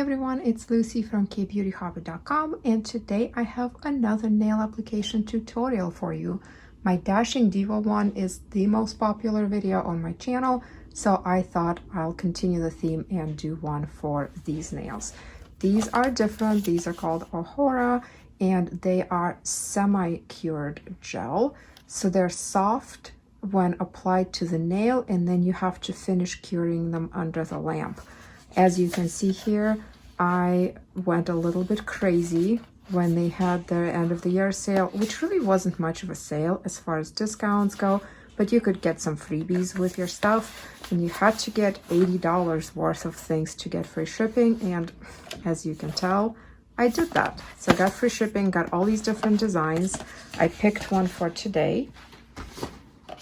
everyone, it's Lucy from KBeautyHobbit.com, and today I have another nail application tutorial for you. My Dashing Diva one is the most popular video on my channel, so I thought I'll continue the theme and do one for these nails. These are different. These are called Ohora, and they are semi-cured gel, so they're soft when applied to the nail, and then you have to finish curing them under the lamp. As you can see here, I went a little bit crazy when they had their end of the year sale, which really wasn't much of a sale as far as discounts go, but you could get some freebies with your stuff, and you had to get $80 worth of things to get free shipping, and as you can tell, I did that. So I got free shipping, got all these different designs. I picked one for today.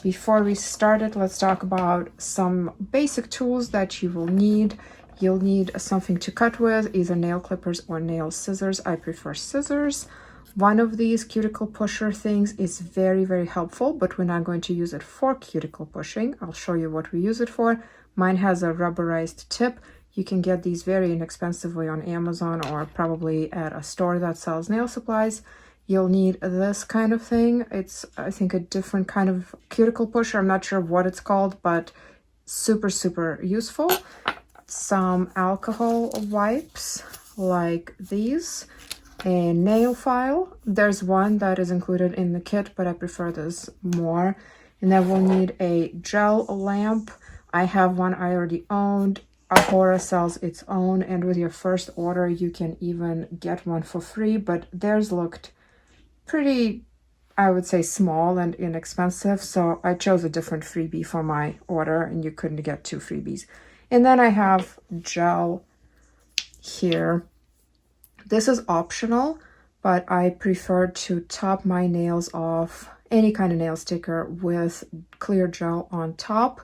Before we started, let's talk about some basic tools that you will need. You'll need something to cut with, either nail clippers or nail scissors. I prefer scissors. One of these cuticle pusher things is very, very helpful, but we're not going to use it for cuticle pushing. I'll show you what we use it for. Mine has a rubberized tip. You can get these very inexpensively on Amazon or probably at a store that sells nail supplies. You'll need this kind of thing. It's, I think, a different kind of cuticle pusher. I'm not sure what it's called, but super, super useful. Some alcohol wipes like these, a nail file. There's one that is included in the kit, but I prefer this more. And then we'll need a gel lamp. I have one I already owned. Ohora sells its own, and with your first order you can even get one for free, but theirs looked pretty, I would say, small and inexpensive, so I chose a different freebie for my order, and you couldn't get two freebies. And then I have gel here. This is optional, but I prefer to top my nails off, any kind of nail sticker, with clear gel on top.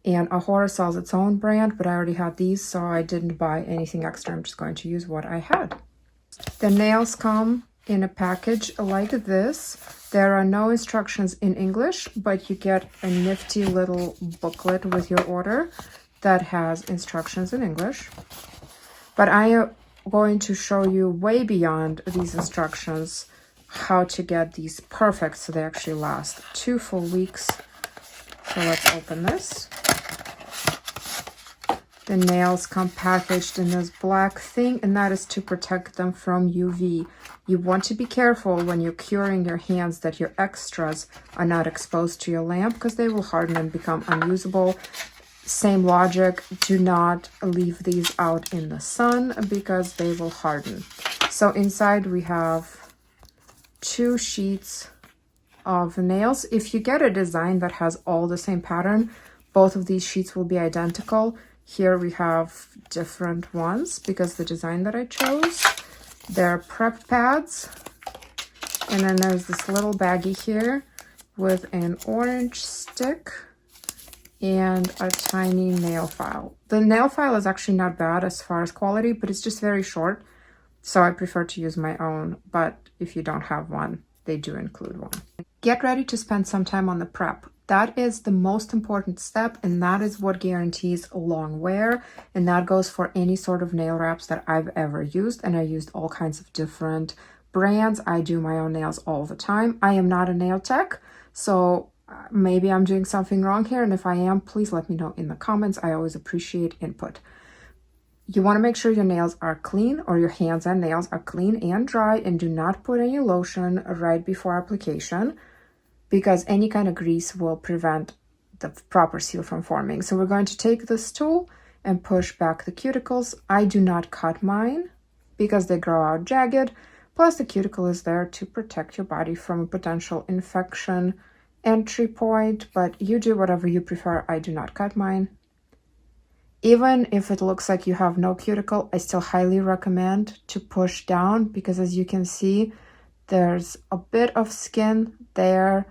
And Ohora sells its own brand, but I already had these, so I didn't buy anything extra. I'm just going to use what I had. The nails come in a package like this. There are no instructions in English, but you get a nifty little booklet with your order that has instructions in English. But I am going to show you way beyond these instructions how to get these perfect so they actually last 2 full weeks. So let's open this. The nails come packaged in this black thing, and that is to protect them from UV. You want to be careful when you're curing your hands that your extras are not exposed to your lamp, because they will harden and become unusable. Same logic, do not leave these out in the sun because they will harden. So inside we have 2 sheets of nails. If you get a design that has all the same pattern, both of these sheets will be identical. Here we have different ones because the design that I chose. They're prep pads. And then there's this little baggie here with an orange stick and a tiny nail file. The nail file is actually not bad as far as quality, but it's just very short, so I prefer to use my own. But if you don't have one, they do include one. Get ready to spend some time on the prep. That is the most important step, and that is what guarantees long wear, and that goes for any sort of nail wraps that I've ever used, and I used all kinds of different brands. I do my own nails all the time. I am not a nail tech, so maybe I'm doing something wrong here, and if I am, please let me know in the comments. I always appreciate input. You want to make sure your nails are clean, or your hands and nails are clean and dry, and do not put any lotion right before application, because any kind of grease will prevent the proper seal from forming. So we're going to take this tool and push back the cuticles. I do not cut mine because they grow out jagged, plus the cuticle is there to protect your body from a potential infection entry point, but you do whatever you prefer. I do not cut mine. Even if it looks like you have no cuticle, I still highly recommend to push down, because as you can see, there's a bit of skin there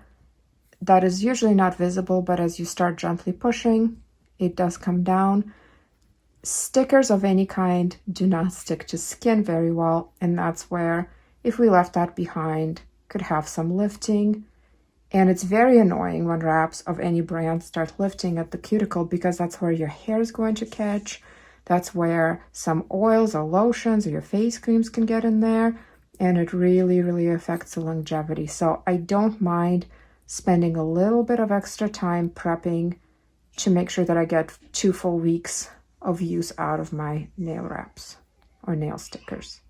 that is usually not visible, but as you start gently pushing, it does come down. Stickers of any kind do not stick to skin very well, and that's where, if we left that behind, could have some lifting. And it's very annoying when wraps of any brand start lifting at the cuticle, because that's where your hair is going to catch. That's where some oils or lotions or your face creams can get in there, and it really, really affects the longevity. So I don't mind spending a little bit of extra time prepping to make sure that I get 2 full weeks of use out of my nail wraps or nail stickers.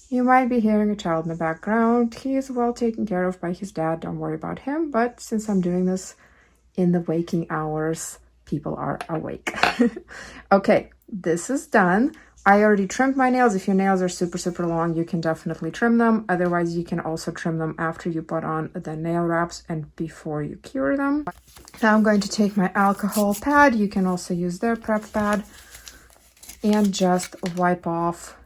You might be hearing a child in the background. He is well taken care of by his dad. Don't worry about him. But since I'm doing this in the waking hours, people are awake. Okay, this is done. I already trimmed my nails. If your nails are super, super long, you can definitely trim them. Otherwise, you can also trim them after you put on the nail wraps and before you cure them. Now I'm going to take my alcohol pad. You can also use their prep pad and just wipe off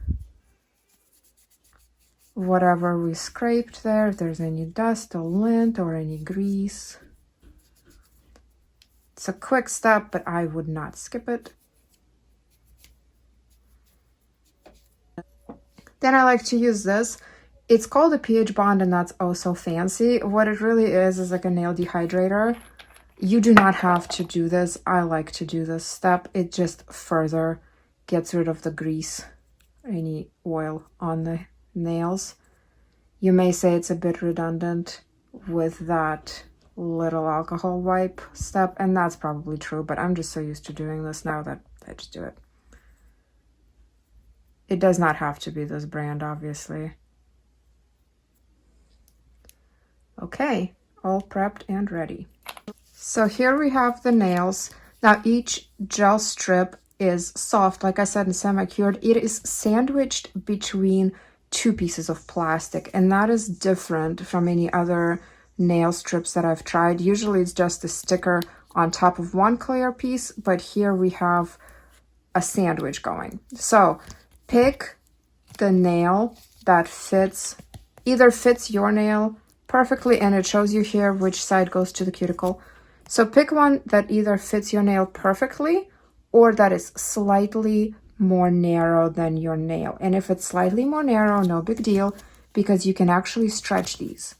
whatever we scraped there. If there's any dust or lint or any grease. It's a quick step, but I would not skip it. Then I like to use this. It's called a pH bond, and that's also fancy. What it really is like a nail dehydrator. You do not have to do this. I like to do this step. It just further gets rid of the grease, any oil on the nails. You may say it's a bit redundant with that little alcohol wipe step, and that's probably true, but I'm just so used to doing this now that I just do it. It does not have to be this brand, obviously. Okay, all prepped and ready. So here we have the nails. Now each gel strip is soft, like I said, and semi-cured. It is sandwiched between 2 pieces of plastic, and that is different from any other nail strips that I've tried. Usually it's just a sticker on top of one clear piece, but here we have a sandwich going. So pick the nail that either fits your nail perfectly, and it shows you here which side goes to the cuticle. So pick one that either fits your nail perfectly or that is slightly more narrow than your nail. And if it's slightly more narrow, no big deal, because you can actually stretch these.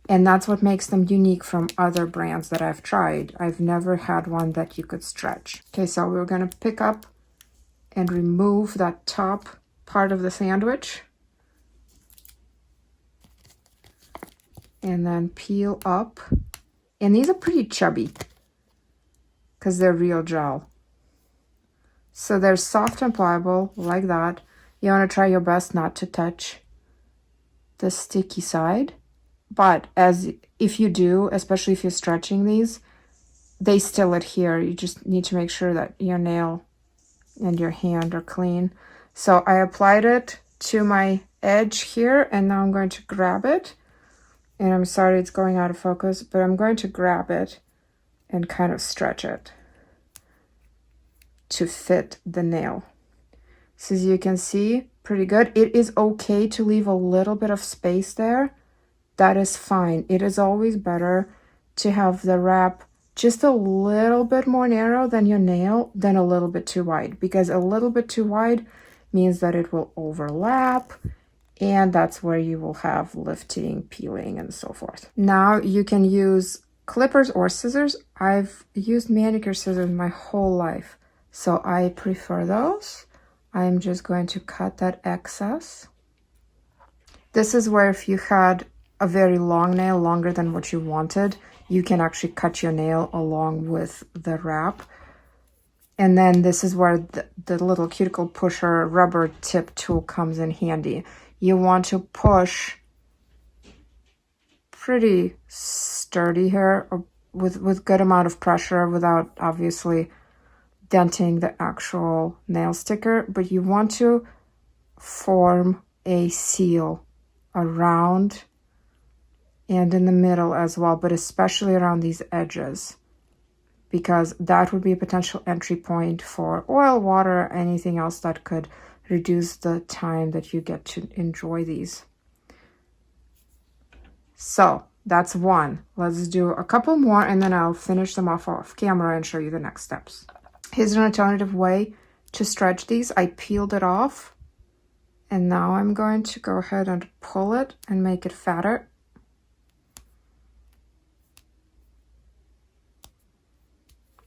And that's what makes them unique from other brands that I've tried. I've never had one that you could stretch. Okay, so we're gonna pick up and remove that top part of the sandwich. And then peel up. And these are pretty chubby because they're real gel. So they're soft and pliable like that. You want to try your best not to touch the sticky side. But if you do, especially if you're stretching these, they still adhere. You just need to make sure that your nail and your hand are clean. So I applied it to my edge here, and now I'm going to grab it. And I'm sorry it's going out of focus, but I'm going to grab it and kind of stretch it to fit the nail. So as you can see, pretty good. It is okay to leave a little bit of space there. That is fine. It is always better to have the wrap just a little bit more narrow than your nail than a little bit too wide, because a little bit too wide means that it will overlap, and that's where you will have lifting, peeling, and so forth. Now you can use clippers or scissors. I've used manicure scissors my whole life, so I prefer those. I'm just going to cut that excess. This is where if you had a very long nail, longer than what you wanted, you can actually cut your nail along with the wrap. And then this is where the little cuticle pusher rubber tip tool comes in handy. You want to push pretty sturdy here, or with good amount of pressure without obviously denting the actual nail sticker, but you want to form a seal around and in the middle as well, but especially around these edges, because that would be a potential entry point for oil, water, anything else that could reduce the time that you get to enjoy these. So that's one. Let's do a couple more, and then I'll finish them off camera and show you the next steps. Here's an alternative way to stretch these. I peeled it off, and now I'm going to go ahead and pull it and make it fatter.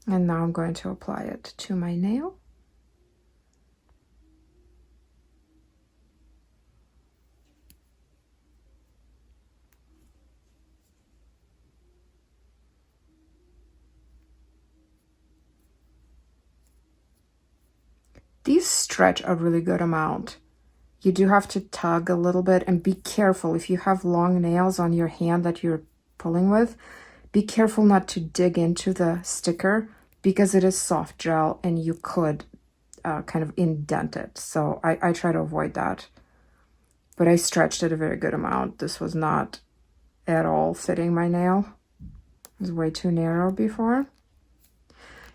And now I'm going to apply it to my nail. these stretch a really good amount. You do have to tug a little bit, and be careful if you have long nails on your hand that you're pulling with. Be careful not to dig into the sticker because it is soft gel and you could kind of indent it. So I try to avoid that. But I stretched it a very good amount. This was not at all fitting my nail. It was way too narrow before.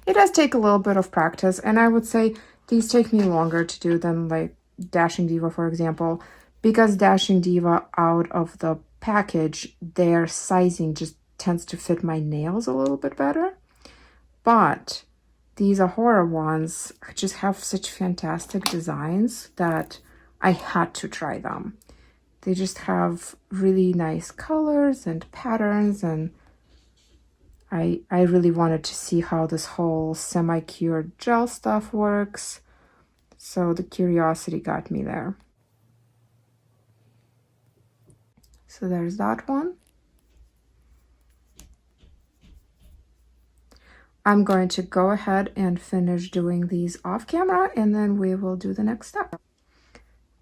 It does take a little bit of practice, and I would say these take me longer to do than like Dashing Diva, for example, because Dashing Diva out of the package, their sizing just tends to fit my nails a little bit better. But these Ohora ones just have such fantastic designs that I had to try them. They just have really nice colors and patterns, and I really wanted to see how this whole semi-cured gel stuff works. So the curiosity got me there. So there's that one. I'm going to go ahead and finish doing these off camera, and then we will do the next step.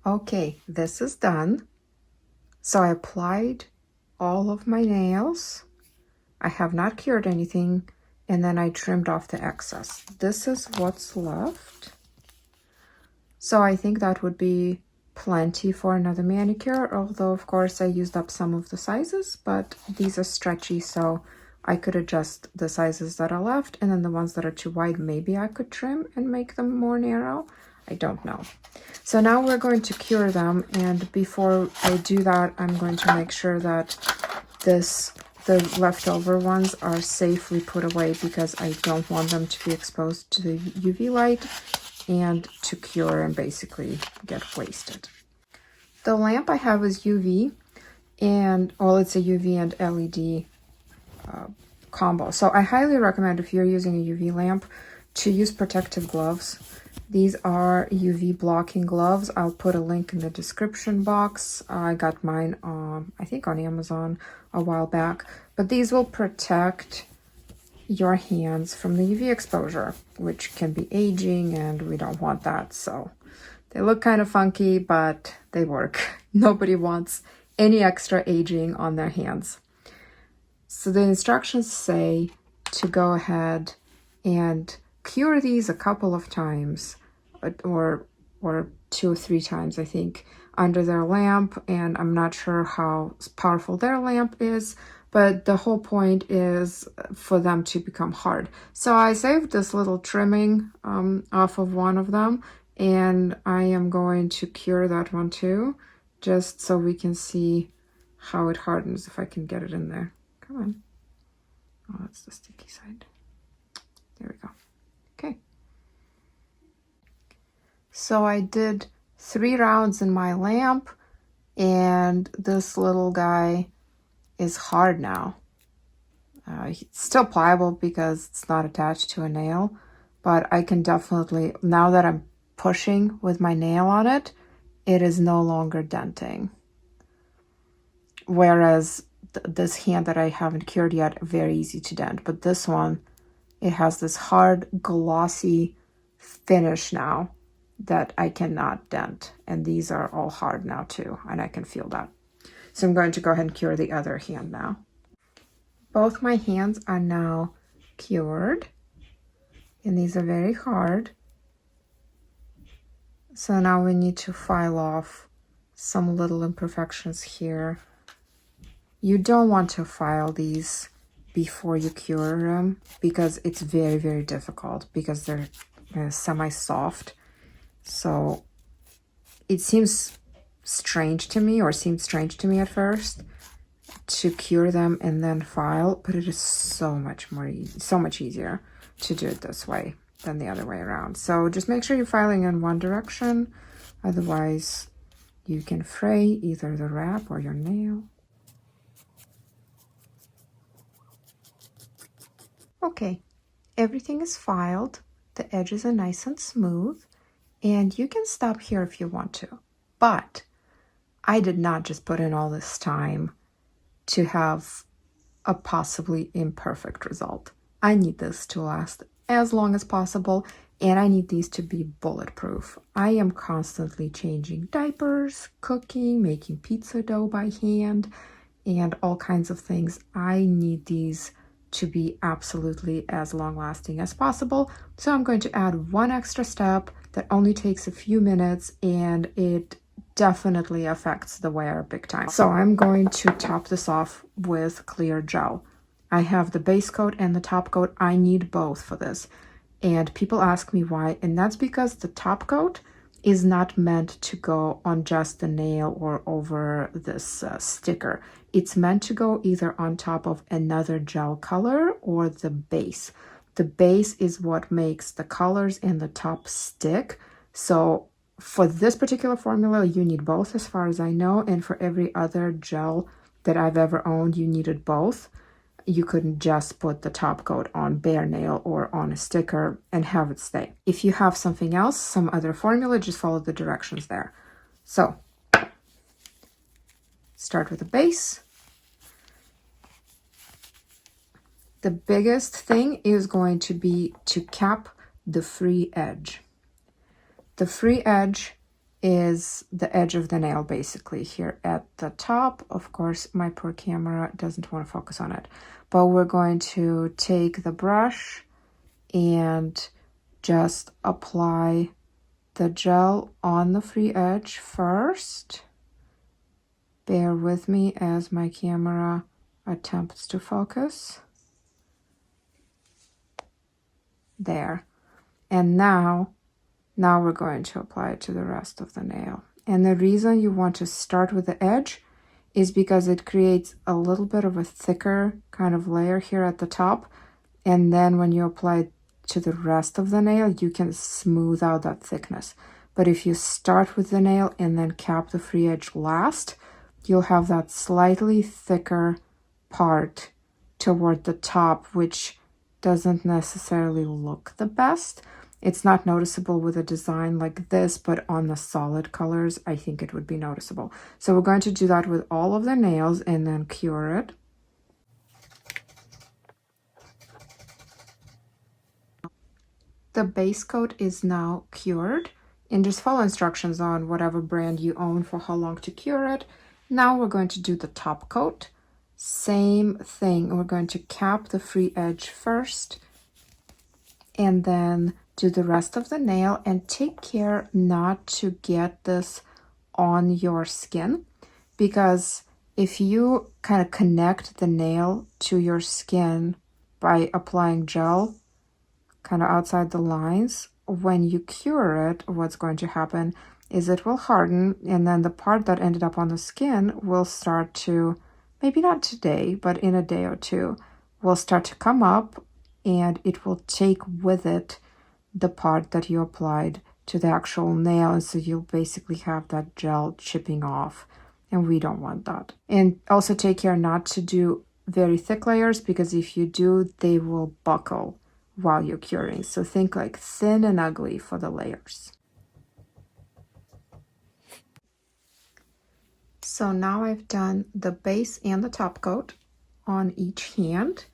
Okay, this is done. So I applied all of my nails. I have not cured anything, and then I trimmed off the excess. This is what's left. So I think that would be plenty for another manicure, although of course I used up some of the sizes, but these are stretchy, so I could adjust the sizes that are left, and then the ones that are too wide, maybe I could trim and make them more narrow. I don't know. So now we're going to cure them, and before I do that, I'm going to make sure that the leftover ones are safely put away because I don't want them to be exposed to the UV light and to cure and basically get wasted. The lamp I have is UV, and well, it's a UV and LED combo. So I highly recommend, if you're using a UV lamp, to use protective gloves. These are UV blocking gloves. I'll put a link in the description box. I got mine I think on Amazon a while back, but these will protect your hands from the UV exposure, which can be aging, and we don't want that. So they look kind of funky, but they work. Nobody wants any extra aging on their hands. So the instructions say to go ahead and cure these a couple of times, or 2 or 3 times, I think, under their lamp. And I'm not sure how powerful their lamp is, but the whole point is for them to become hard. So I saved this little trimming off of one of them, and I am going to cure that one too, just so we can see how it hardens, if I can get it in there. Come on. Oh, that's the sticky side. There we go. Okay. So I did 3 rounds in my lamp, and this little guy is hard now. It's still pliable because it's not attached to a nail, but I can definitely, now that I'm pushing with my nail on it, it is no longer denting. Whereas this hand that I haven't cured yet, very easy to dent, but this one, it has this hard, glossy finish now that I cannot dent, and these are all hard now too, and I can feel that. So I'm going to go ahead and cure the other hand now. Both my hands are now cured, and these are very hard. So now we need to file off some little imperfections here. You don't want to file these before you cure them because it's very, very difficult because they're semi-soft. So it seems strange to me, or seemed strange to me at first, to cure them and then file, but it is so much easier to do it this way than the other way around. So just make sure you're filing in one direction, otherwise you can fray either the wrap or your nail. Okay, everything is filed, the edges are nice and smooth, and you can stop here if you want to. But I did not just put in all this time to have a possibly imperfect result. I need this to last as long as possible, and I need these to be bulletproof. I am constantly changing diapers, cooking, making pizza dough by hand, and all kinds of things. I need these to be absolutely as long lasting as possible. So I'm going to add one extra step that only takes a few minutes, and it definitely affects the wear big time. So I'm going to top this off with clear gel. I have the base coat and the top coat. I need both for this. And people ask me why, and that's because the top coat is not meant to go on just the nail or over this sticker. It's meant to go either on top of another gel color or the base. The base is what makes the colors and the top stick. So for this particular formula, you need both as far as I know, and for every other gel that I've ever owned, you needed both. You couldn't just put the top coat on bare nail or on a sticker and have it stay. If you have something else, some other formula, just follow the directions there. So start with the base. The biggest thing is going to be to cap the free edge. The free edge is the edge of the nail, basically, here at the top. Of course, my poor camera doesn't want to focus on it, but we're going to take the brush and just apply the gel on the free edge first. Bear with me as my camera attempts to focus. There. And now we're going to apply it to the rest of the nail. And the reason you want to start with the edge is because it creates a little bit of a thicker kind of layer here at the top. And then when you apply it to the rest of the nail, you can smooth out that thickness. But if you start with the nail and then cap the free edge last, you'll have that slightly thicker part toward the top, which doesn't necessarily look the best. It's not noticeable with a design like this, but on the solid colors, I think it would be noticeable. So we're going to do that with all of the nails and then cure it. The base coat is now cured, and just follow instructions on whatever brand you own for how long to cure it. Now we're going to do the top coat. Same thing. We're going to cap the free edge first and then do the rest of the nail, and take care not to get this on your skin, because if you kind of connect the nail to your skin by applying gel kind of outside the lines, when you cure it, what's going to happen is it will harden, and then the part that ended up on the skin will start to, maybe not today, but in a day or two, will start to come up, and it will take with it the part that you applied to the actual nail, and so you'll basically have that gel chipping off, and we don't want that. And also take care not to do very thick layers, because if you do, they will buckle while you're curing. So think like thin and ugly for the layers. So now I've done the base and the top coat on each hand.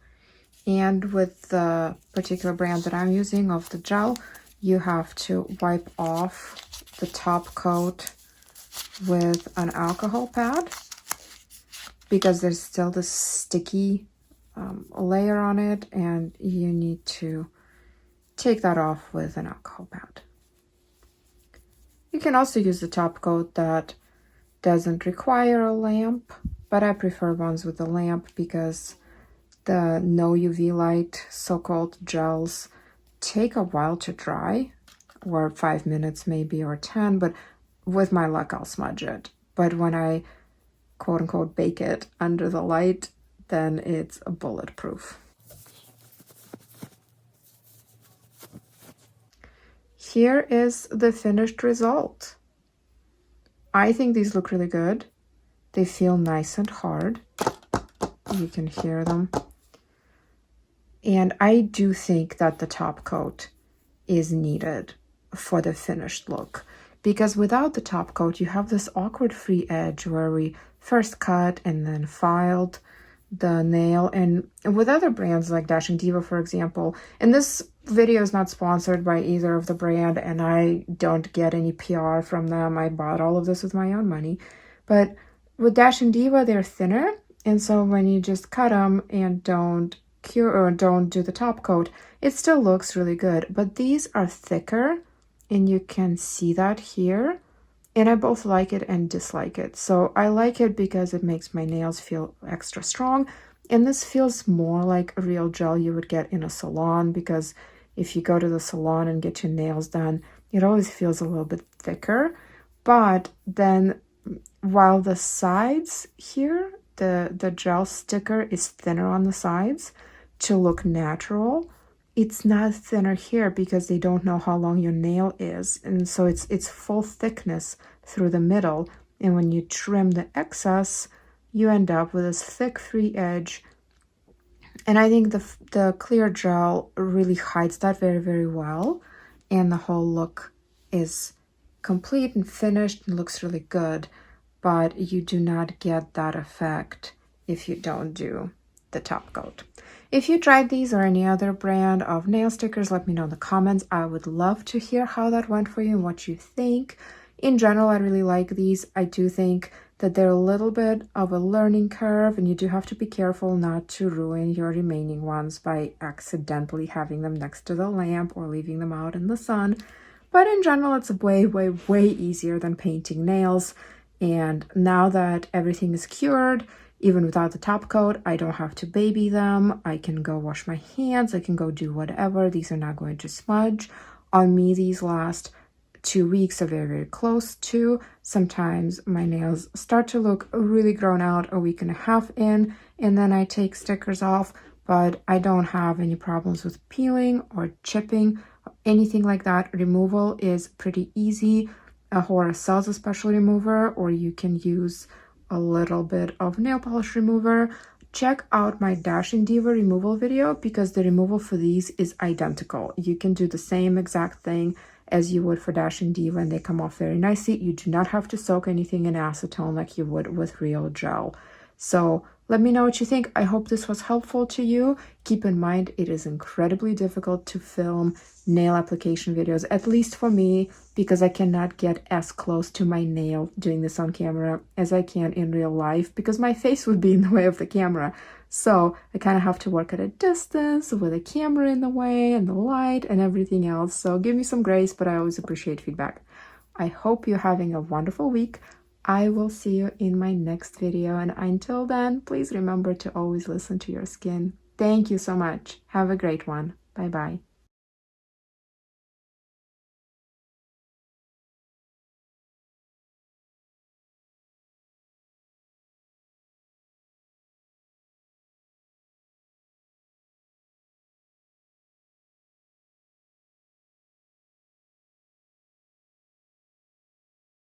And with the particular brand that I'm using of the gel, you have to wipe off the top coat with an alcohol pad, because there's still this sticky layer on it, and you need to take that off with an alcohol pad. You can also use the top coat that doesn't require a lamp, but I prefer ones with a lamp because the no UV light so-called gels take a while to dry, or 5 minutes maybe, or 10, but with my luck I'll smudge it. But when I quote-unquote bake it under the light, then it's bulletproof. Here is the finished result. I think these look really good. They feel nice and hard. You can hear them. And I do think that the top coat is needed for the finished look, because without the top coat, you have this awkward free edge where we first cut and then filed the nail. And with other brands like Dashing Diva, for example, and this video is not sponsored by either of the brand, and I don't get any PR from them. I bought all of this with my own money. But with Dashing Diva, they're thinner, and so when you just cut them and don't cure or don't do the top coat, it still looks really good. But these are thicker, and you can see that here. And I both like it and dislike it. So I like it because it makes my nails feel extra strong. And this feels more like a real gel you would get in a salon, because if you go to the salon and get your nails done, it always feels a little bit thicker. But then while the sides here, the gel sticker is thinner on the sides to look natural, it's not thinner here because they don't know how long your nail is, and so it's full thickness through the middle, and when you trim the excess, you end up with this thick free edge. And I think the clear gel really hides that very, very well, and the whole look is complete and finished and looks really good. But you do not get that effect if you don't do the top coat. If you tried these or any other brand of nail stickers, let me know in the comments. I would love to hear how that went for you and what you think. In general, I really like these. I do think that they're a little bit of a learning curve, and you do have to be careful not to ruin your remaining ones by accidentally having them next to the lamp or leaving them out in the sun. But in general, it's way, way, way easier than painting nails. And now that everything is cured, even without the top coat, I don't have to baby them. I can go wash my hands. I can go do whatever. These are not going to smudge. On me, these last 2 weeks are very, very close to. Sometimes my nails start to look really grown out a week and a half in, and then I take stickers off, but I don't have any problems with peeling or chipping or anything like that. Removal is pretty easy. Ohora sells a special remover, or you can use a little bit of nail polish remover. Check out my Dashing Diva removal video, because the removal for these is identical. You can do the same exact thing as you would for Dashing Diva, and they come off very nicely. You do not have to soak anything in acetone like you would with real gel. So let me know what you think. I hope this was helpful to you. Keep in mind, it is incredibly difficult to film nail application videos, at least for me, because I cannot get as close to my nail doing this on camera as I can in real life, because my face would be in the way of the camera. So I kind of have to work at a distance with a camera in the way and the light and everything else. So give me some grace, but I always appreciate feedback. I hope you're having a wonderful week. I will see you in my next video, and until then, please remember to always listen to your skin. Thank you so much. Have a great one. Bye bye.